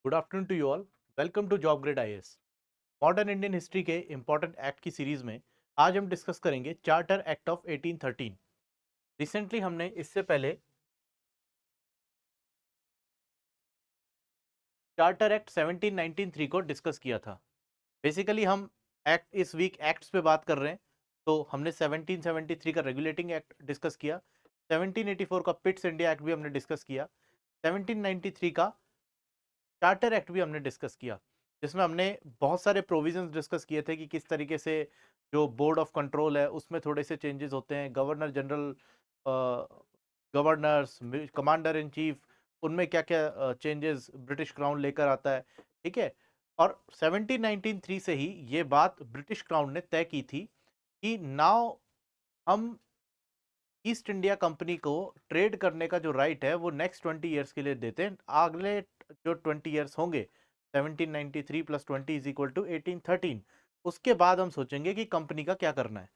Good afternoon to you all. Welcome to job grade IAS. Modern Indian history के important act की series में आज हम discuss करेंगे चार्टर एक्ट ऑफ 1813। रिसेंटली हमने इससे पहले चार्टर एक्ट 1793 को डिस्कस किया था। बेसिकली हम एक्ट इस वीक एक्ट्स पे बात कर रहे हैं। तो हमने 1773 का रेगुलेटिंग एक्ट डिस्कस किया, 1784 का पिट्स इंडिया एक्ट भी हमने डिस्कस किया, 1793 का चार्टर एक्ट भी हमने डिस्कस किया, जिसमें हमने बहुत सारे प्रोविजंस डिस्कस किए थे कि किस तरीके से जो बोर्ड ऑफ कंट्रोल है उसमें थोड़े से चेंजेस होते हैं, governor general, governors, commander in chief, उनमें क्या क्या चेंजेस ब्रिटिश क्राउन लेकर आता है। ठीक है। और 1793 से ही ये बात ब्रिटिश क्राउन ने तय की थी कि नाउ हम ईस्ट इंडिया कंपनी को ट्रेड करने का जो राइट है वो नेक्स्ट 20 ईयर्स के लिए देते हैं। अगले जो 20 ईयर्स होंगे, 1793 प्लस 20 इज इक्वल टू 1813, उसके बाद हम सोचेंगे कि कंपनी का क्या करना है।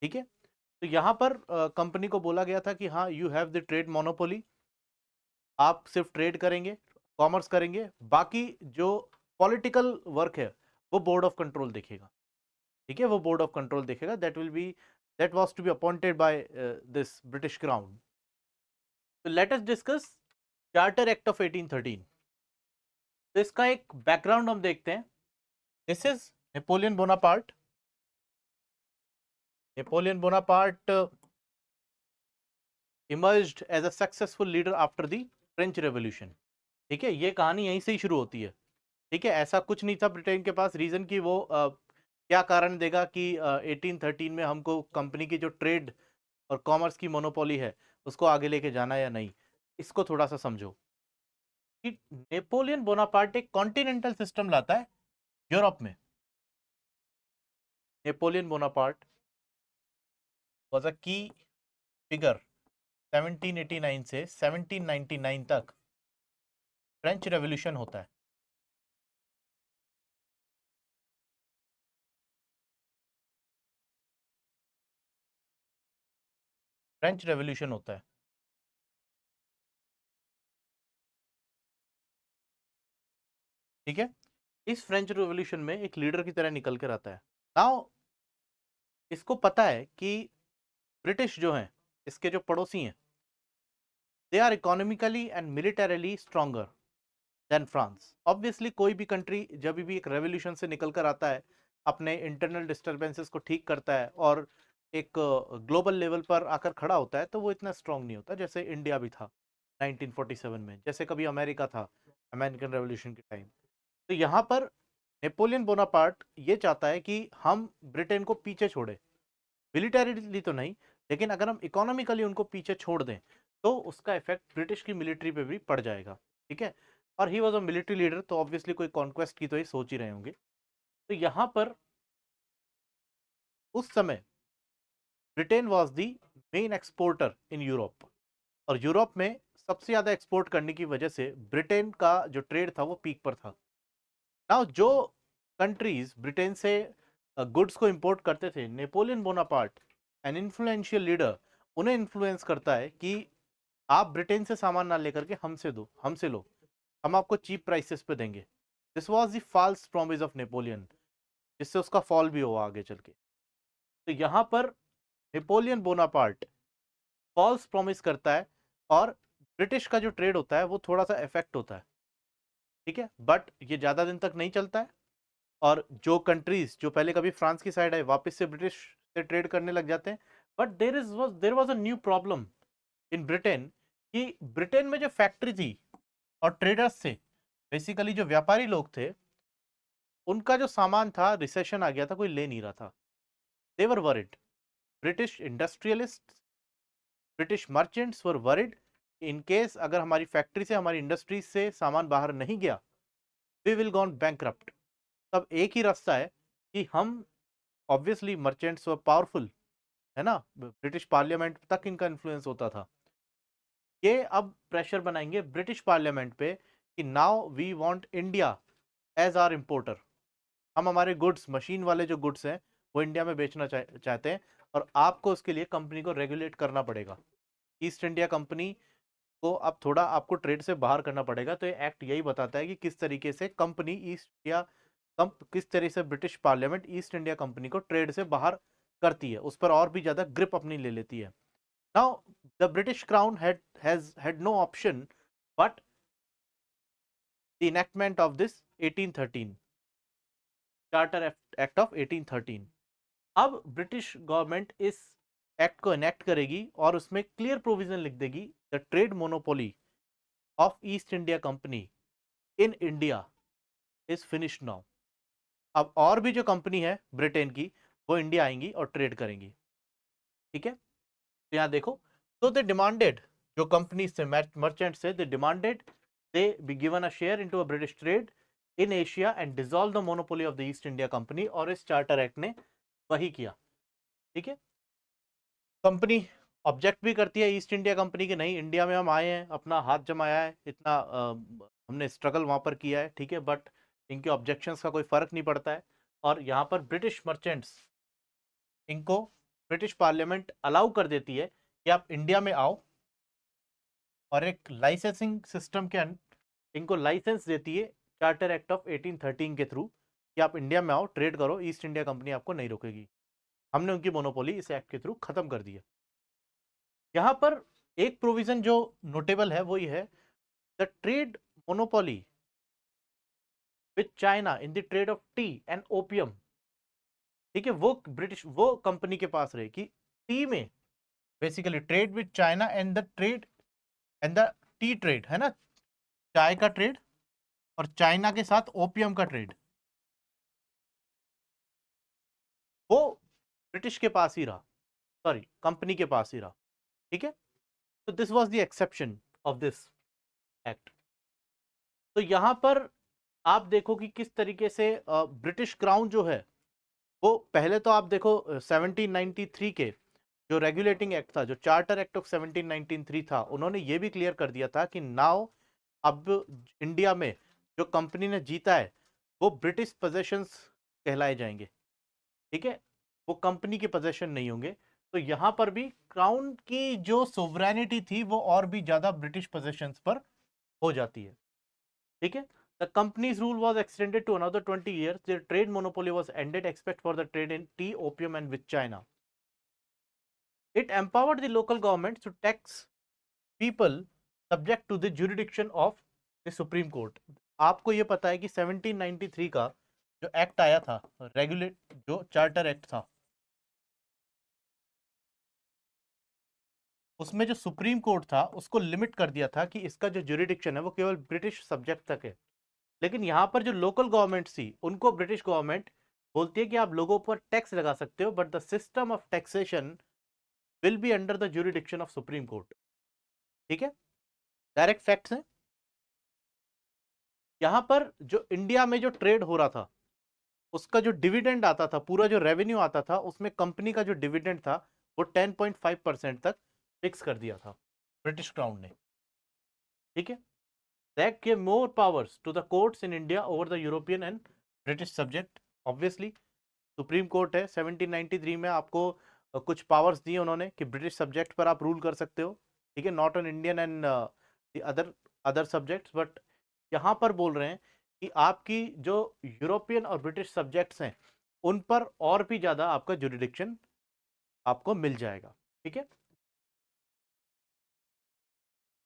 ठीक है। तो यहां पर कंपनी को बोला गया था कि हाँ, you have the trade monopoly, आप सिर्फ ट्रेड करेंगे, कॉमर्स करेंगे, बाकी जो पॉलिटिकल वर्क है वो बोर्ड ऑफ कंट्रोल देखेगा। ठीक है, वो बोर्ड ऑफ कंट्रोल देखेगा, that was to be appointed by this British crown. तो let us discuss charter act of 1813। तो इसका एक बैकग्राउंड हम देखते हैं। This is Napoleon Bonaparte. Napoleon Bonaparte emerged as a successful leader after the French revolution. ठीक है, ये कहानी यहीं से ही शुरू होती है। ठीक है, ऐसा कुछ नहीं था ब्रिटेन के पास रीजन कि वो क्या कारण देगा कि 1813 में हमको कंपनी की जो ट्रेड और कॉमर्स की मोनोपोली है उसको आगे लेके जाना या नहीं। इसको थोड़ा सा समझो कि नेपोलियन बोनापार्ट एक कॉन्टिनेंटल सिस्टम लाता है यूरोप में। नेपोलियन बोनापार्ट वाज अ की फिगर 1789 से 1799 तक। फ्रेंच रेवोल्यूशन होता है। फ्रेंच रेवोल्यूशन होता है। ठीक है। इस फ्रेंच रेवोल्यूशन में एक लीडर की तरह निकल कर आता है। नाउ इसको पता है कि ब्रिटिश जो हैं, इसके जो पड़ोसी हैं, they are economically and militarily stronger than France. Obviously कोई भी कंट्री जब भी एक रेवोल्यूशन से निकल कर आता है, अपने इंटरनल डिस्टर्बेंसेस को ठीक करता है और एक ग्लोबल लेवल पर आकर खड़ा होता है, तो वो इतना स्ट्रांग नहीं होता। जैसे इंडिया भी था 1947 में, जैसे कभी अमेरिका था अमेरिकन रेवोल्यूशन के टाइम। तो यहाँ पर नेपोलियन बोनापार्ट ये चाहता है कि हम ब्रिटेन को पीछे छोड़े, मिलिटरीली तो नहीं, लेकिन अगर हम इकोनॉमिकली उनको पीछे छोड़ दें तो उसका इफेक्ट ब्रिटिश की मिलिट्री पे भी पड़ जाएगा। ठीक है। और he was a military leader, तो ऑब्वियसली कोई कॉन्क्वेस्ट की तो ये सोच ही रहे होंगे। तो यहां पर उस समय Britain was the main exporter in Europe, और यूरोप में सबसे ज्यादा एक्सपोर्ट करने की वजह से ब्रिटेन का जो ट्रेड था वो पीक पर था। नाउ जो कंट्रीज ब्रिटेन से गुड्स को इंपोर्ट करते थे, Napoleon Bonaparte an influential leader उन्हें इन्फ्लुएंस करता है कि आप ब्रिटेन से सामान ना लेकर के हमसे दो, हमसे लो, हम आपको चीप प्राइसेस पे देंगे। This was the false promise of Napoleon, जिससे उसका फॉल भी हुआ आगे चल के। तो यहां पर नेपोलियन बोनापार्ट फॉल्स प्रॉमिस करता है और ब्रिटिश का जो ट्रेड होता है वो थोड़ा सा इफेक्ट होता है। ठीक है, बट ये ज्यादा दिन तक नहीं चलता है, और जो कंट्रीज जो पहले कभी फ्रांस की साइड आए वापस से ब्रिटिश से ट्रेड करने लग जाते हैं। But there was a new problem in Britain, कि ब्रिटेन में जो फैक्ट्री थी और ट्रेडर्स थे, बेसिकली जो व्यापारी लोग थे, उनका जो सामान था रिसेशन आ गया था, कोई ले नहीं रहा था। They were worried, British industrialist, British merchants were worried, in case अगर हमारी फैक्ट्री से, हमारी इंडस्ट्री से सामान बाहर नहीं गया, वी विल गॉन बैंकरप्ट। तब एक ही रास्ता है कि हम, ऑब्वियसली मर्चेंट्स वर पावरफुल, है ना, ब्रिटिश पार्लियामेंट तक इनका इन्फ्लुएंस होता था। ये अब प्रेशर बनाएंगे ब्रिटिश पार्लियामेंट पे कि now we want India as our importer. हम हमारे गुड्स, मशीन वाले जो गुड्स हैं वो इंडिया में बेचना चाहते हैं, और आपको उसके लिए कंपनी को रेगुलेट करना पड़ेगा। ईस्ट इंडिया कंपनी को अब थोड़ा आपको ट्रेड से बाहर करना पड़ेगा। तो ये एक्ट यही बताता है कि किस तरीके से कंपनी ईस्ट इंडिया किस तरह से British parliament east India company को ट्रेड से बाहर करती है, उस पर और भी ज्यादा ग्रिप अपनी ले लेती है। Now the British crown had no option but the enactment of this 1813 charter act of 1813। अब ब्रिटिश गवर्नमेंट इस एक्ट को इनेक्ट करेगी और उसमें क्लियर प्रोविजन लिख देगी, the trade monopoly of east India company in India is finished now. अब और भी जो कंपनी है ब्रिटेन की वो इंडिया आएंगी और ट्रेड करेंगी। ठीक है, तो यहां देखो, तो दे डिमांडेड, जो कंपनी से मर्चेंट से they demanded they be given a share into a British trade in Asia and dissolve the monopoly of the east India company, और इस चार्टर एक्ट ने वही किया। ठीक है, कंपनी ऑब्जेक्ट भी करती है ईस्ट इंडिया कंपनी के, नहीं इंडिया में हम आए हैं, अपना हाथ जमाया है, इतना हमने स्ट्रगल वहां पर किया है, ठीक है, बट इनके ऑब्जेक्शंस का कोई फर्क नहीं पड़ता है। और यहाँ पर ब्रिटिश मर्चेंट्स, इनको ब्रिटिश पार्लियामेंट अलाउ कर देती है कि आप इंडिया में आओ, और एक लाइसेंसिंग सिस्टम के इनको लाइसेंस देती है चार्टर एक्ट ऑफ 1813 के थ्रू कि आप इंडिया में आओ, ट्रेड करो, ईस्ट इंडिया कंपनी आपको नहीं रोकेगी। हमने उनकी मोनोपोली इस एक्ट के थ्रू खत्म कर दी है। यहां पर एक प्रोविजन जो नोटेबल है वो ये है, the trade monopoly with China in the trade off T and opium. ठीक है, वो ब्रिटिश वो कंपनी के पास रहेगी टी में, basically trade with China and the T trade है ना, चाय का ट्रेड और चाइना के साथ ओपियम का ट्रेड, वो ब्रिटिश के पास ही रहा, सॉरी कंपनी के पास ही रहा। ठीक है, तो this was the exception of this act. तो यहां पर आप देखो कि किस तरीके से ब्रिटिश क्राउन जो है वो, पहले तो आप देखो 1793 के जो रेगुलेटिंग एक्ट था, जो चार्टर एक्ट ऑफ 1793 था, उन्होंने ये भी क्लियर कर दिया था कि नाउ अब इंडिया में जो कंपनी ने जीता है वो ब्रिटिश पोजेशंस कहलाए जाएंगे। ठीक है, वो कंपनी के पोजेशन नहीं होंगे। तो यहां पर भी क्राउन की जो सोवरेनिटी थी वो और भी ज्यादा ब्रिटिश पोजेशंस पर हो जाती है। ठीक है, the company's rule was extended to another 20 years. Their trade monopoly was ended except for the trade in tea, opium and with China. It empowered the local governments to tax people subject to the jurisdiction of the Supreme Court. आपको ये पता है कि 1793 का जो act आया था, regulate जो चार्टर एक्ट था, उसमें जो सुप्रीम कोर्ट था उसको लिमिट कर दिया था कि इसका जो जुरिडिक्शन है वो केवल ब्रिटिश सब्जेक्ट तक है। लेकिन यहां पर जो लोकल गवर्नमेंट थी उनको ब्रिटिश गवर्नमेंट बोलती है कि आप लोगों पर टैक्स लगा सकते हो, but the system of taxation will be under the jurisdiction of supreme court. ठीक है, डायरेक्ट फैक्ट्स हैं। यहां पर जो इंडिया में जो ट्रेड हो रहा था उसका जो डिविडेंड आता था, पूरा जो रेवेन्यू आता था, उसमें कंपनी का जो डिविडेंड था वो 10.5% तक फिक्स कर दिया था ब्रिटिश क्राउन ने। ठीक है, that gave more powers to the courts in India over the European and British subject. Obviously supreme court है, 1793 में आपको कुछ पावर्स दिए उन्होंने कि ब्रिटिश सब्जेक्ट पर आप रूल कर सकते हो। ठीक है, not on Indian and other other subjects, but यहाँ पर बोल रहे हैं कि आपकी जो यूरोपियन और ब्रिटिश सब्जेक्ट्स हैं उन पर और भी ज्यादा आपका जुरिडिक्शन आपको मिल जाएगा। ठीक है,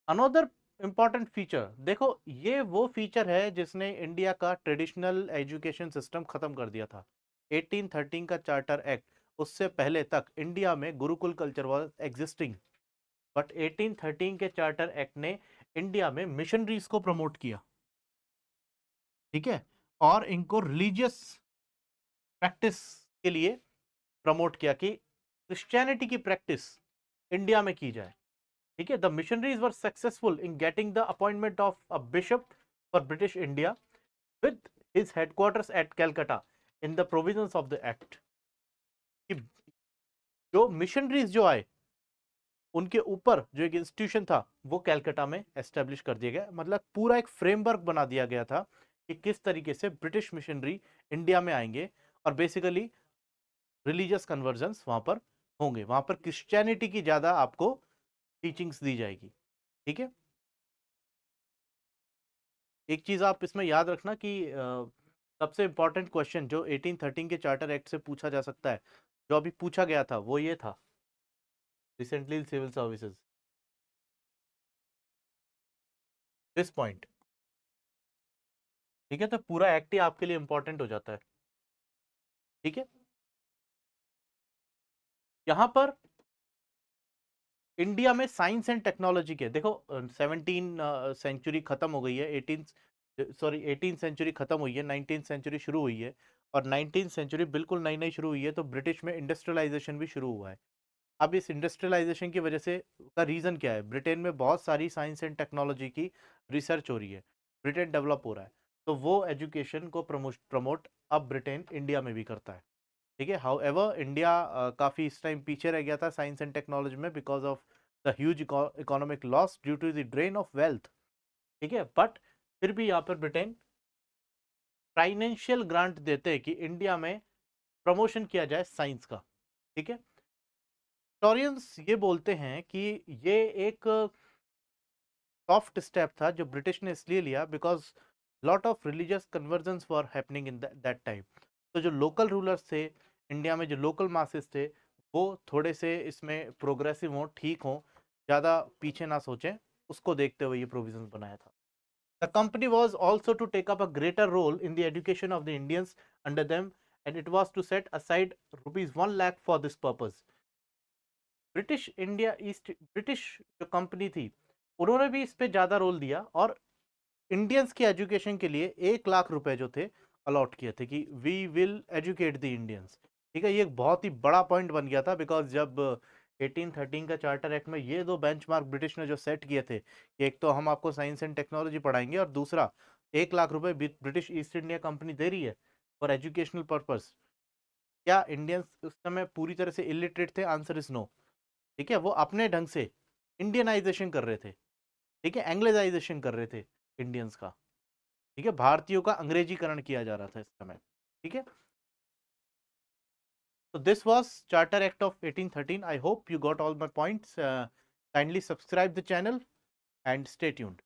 अनदर इंपॉर्टेंट फीचर देखो, ये वो फीचर है जिसने इंडिया का ट्रेडिशनल एजुकेशन सिस्टम खत्म कर दिया था। 1813 का चार्टर एक्ट, उससे पहले तक इंडिया में Gurukul culture was existing, but 1813 के चार्टर एक्ट ने इंडिया में मिशनरीज को प्रमोट किया। ठीक है, और इनको रिलीजियस प्रैक्टिस के लिए प्रमोट किया कि क्रिश्चियनिटी की प्रैक्टिस इंडिया में की जाए। ठीक है, the missionaries were successful in getting the appointment of a bishop for British India with his headquarters at Calcutta in the provisions of the act. जो मिशनरीज जो आए उनके ऊपर जो एक इंस्टीट्यूशन था वो कैलकाटा में एस्टेब्लिश कर दिया गया, मतलब पूरा एक फ्रेमवर्क बना दिया गया था कि किस तरीके से ब्रिटिश मिशनरी इंडिया में आएंगे और बेसिकली रिलीजियस कन्वर्जन्स वहां पर होंगे, वहां पर क्रिश्चियनिटी की ज्यादा आपको टीचिंग्स दी जाएगी। ठीक है, एक चीज आप इसमें याद रखना कि सबसे इंपॉर्टेंट क्वेश्चन जो 1813 के चार्टर एक्ट से पूछा जा सकता है, जो अभी पूछा गया था, वो ये था, recently civil services, this point. ठीक है, तो पूरा एक्ट ही आपके लिए इंपॉर्टेंट हो जाता है। ठीक है, यहां पर इंडिया में साइंस एंड टेक्नोलॉजी के देखो, 17 सेंचुरी खत्म हो गई है, 18 सेंचुरी खत्म हुई है, 19 सेंचुरी शुरू हुई है, और 19 सेंचुरी बिल्कुल नई नई शुरू हुई है, तो ब्रिटिश में इंडस्ट्रियलाइजेशन भी शुरू हुआ है। अब इस इंडस्ट्रियलाइजेशन की वजह से का रीजन क्या है? ब्रिटेन में बहुत सारी साइंस एंड टेक्नोलॉजी की रिसर्च हो रही है, ब्रिटेन डेवलप हो रहा है, तो वो एजुकेशन को प्रमोट अब ब्रिटेन इंडिया में भी करता है। ठीक है, हाउ एवर इंडिया काफ़ी इस टाइम पीछे रह गया था साइंस एंड टेक्नोलॉजी में, because of the huge economic loss due to the drain of wealth. ठीक है, बट फिर भी यहाँ पर ब्रिटेन फाइनेंशियल ग्रांट देते हैं कि इंडिया में प्रमोशन किया जाए साइंस का। ठीक है, हिस्टोरियंस ये बोलते हैं कि ये एक सॉफ्ट स्टेप था जो ब्रिटिश ने इसलिए लिया because lot of religious convergence were happening in that time. तो जो लोकल रूलर्स थे इंडिया में, जो लोकल मासेस थे, वो थोड़े से इसमें प्रोग्रेसिव हों, ठीक हों, ज़्यादा पीछे ना सोचें, उसको देखते हुए ये प्रोविजंस बनाया था। The company was also to take up a greater role in the education of the Indians under them, and it was to set aside ₹1 lakh for this purpose. British India East British जो company थी, उन्होंने भी इस पे ज़्यादा role दिया, और Indians की एजुकेशन के लिए 1 लाख रुपए जो थे अलॉट किए थे कि we will educate the Indians. ठीक है, ये एक बहुत ही बड़ा पॉइंट बन गया था, बिकॉज जब 1813 का चार्टर एक्ट में ये दो बेंचमार्क ब्रिटिश ने जो सेट किए थे कि एक तो हम आपको साइंस एंड टेक्नोलॉजी पढ़ाएंगे, और दूसरा 1 लाख रुपए ब्रिटिश ईस्ट इंडिया कंपनी दे रही है फॉर एजुकेशनल पर्पस। क्या इंडियंस उस समय पूरी तरह से इलिटरेट थे? Answer is no. ठीक है, वो अपने ढंग से इंडियनाइजेशन कर रहे थे। ठीक है, एंग्लेजाइजेशन कर रहे थे इंडियंस का। ठीक है, भारतीयों का अंग्रेजीकरण किया जा रहा था इस समय। ठीक है, so this was Charter Act of 1813. I hope you got all my points. Kindly subscribe the channel and stay tuned.